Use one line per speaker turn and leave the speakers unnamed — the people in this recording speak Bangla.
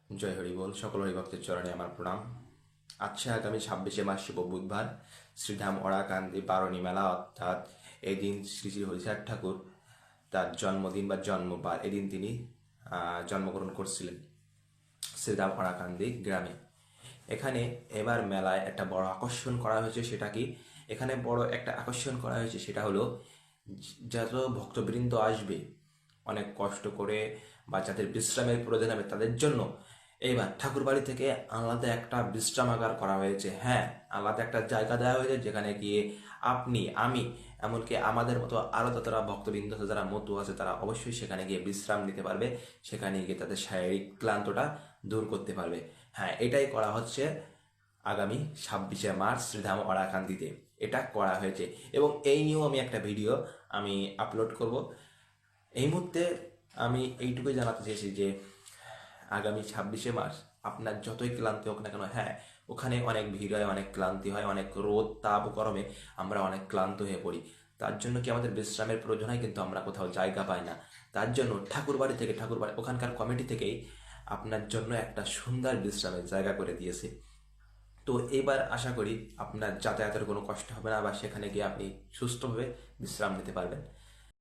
জয় হরি বল। সকল হরিভক্তের চরণে আমার প্রণাম। আচ্ছা, আগামী 26শে মার্চ শুভ বুধবার শ্রীধাম ওরাকান্দি বারণী মেলা, অর্থাৎ এই দিন শ্রী শ্রী হরিচাঁদ ঠাকুর তার জন্মদিন বা জন্মবার এদিন তিনি জন্মগ্রহণ করছিলেন শ্রীধাম ওরাকান্দি গ্রামে। এখানে এবার মেলায় একটা বড় আকর্ষণ করা হয়েছে। সেটা কি? এখানে বড় একটা আকর্ষণ করা হয়েছে, সেটা হলো যত ভক্তবৃন্দ আসবে অনেক কষ্ট করে বা যাদের বিশ্রামের প্রয়োজন হবে তাদের জন্য এইবার ঠাকুর বাড়ি থেকে আলাদা একটা বিশ্রামাগার করা হয়েছে। হ্যাঁ, আলাদা একটা জায়গা দেওয়া হয়েছে যেখানে গিয়ে আপনি, আমি, এমনকি আমাদের মতো আরও যতটা ভক্তবৃন্দ আছে, যারা মতো আছে, তারা অবশ্যই সেখানে গিয়ে বিশ্রাম নিতে পারবে, সেখানে গিয়ে তাদের শারীরিক ক্লান্তটা দূর করতে পারবে। হ্যাঁ, এটাই করা হচ্ছে আগামী 26শে মার্চ শ্রীধাম ওরাকান্দিতে। এটা করা হয়েছে এবং এই নিয়েও আমি একটা ভিডিও আপলোড করব। এই মুহূর্তে আমি এইটুকুই জানাতে চেয়েছি যে আগামী 26শে মার্চ আপনার যতই ক্লান্তি হোক না কেন, হ্যাঁ, ওখানে অনেক ভিড় হয়, অনেক ক্লান্তি হয়, অনেক রোদ তাপ গরমে আমরা অনেক ক্লান্ত হয়ে পড়ি। তার জন্য কি আমাদের বিশ্রামের প্রয়োজন হয়, কিন্তু আমরা কোথাও জায়গা পাই না। তার জন্য ঠাকুরবাড়ি ওখানকার কমিটি থেকেই আপনার জন্য একটা সুন্দর বিশ্রামের জায়গা করে দিয়েছে। তো এইবার আশা করি আপনার যাতায়াতের কোনো কষ্ট হবে না, বা সেখানে গিয়ে আপনি সুস্থভাবে বিশ্রাম নিতে পারবেন।